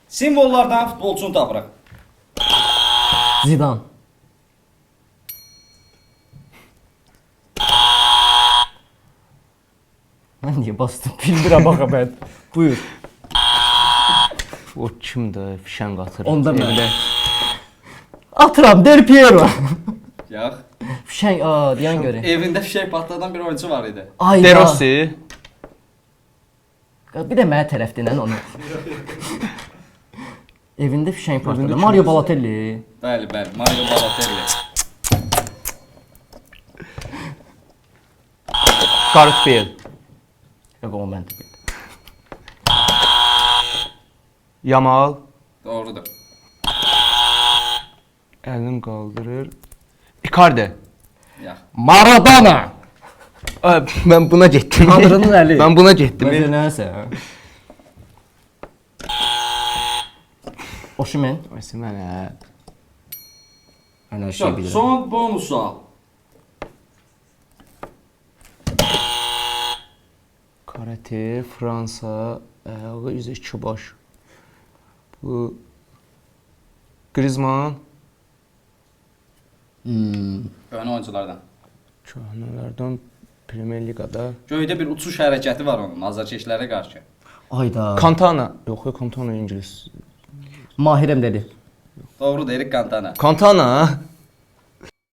Simvollardan futbolçunu tapırıq. Zidane. Mən niyə bastım? Bildirəm baxa mən. Buyur. O kimdir? Fişən qatır. Onda mən. Evdə. Atıram, Del Piero. Yox. Fişəng, deyən görək. Evində fişək patladan bir oyuncu var idi. Ayda. De Rossi. Bir də mənə tərəfdən onu. Evində fişəng partladı. Mario Balotelli. Bəli, Mario Balotelli. Gareth Bale. Yox, o mən də bildim. Yamal. Doğrudur. Əlini qaldırır. Icardi. Yox. Maradona. Mən buna getdim. Tanrının əli. Mən buna getdim. Məncə nəsə. Osimhen. Mənə. Mən hər şey bilirəm. Son bonus sual. Karate, Fransa, ayağı üzü iki baş. Bu Griezmann. Ön oyunculardan. Köhnələrdən Premier Liqada. Göydə bir uçuş hərəkəti var onun azarkeşlərə qarşı. Ayda. Cantona. Yox, Cantona ingilis. Mahirəm dedi. Doğrudur, Erik Cantona. Cantona.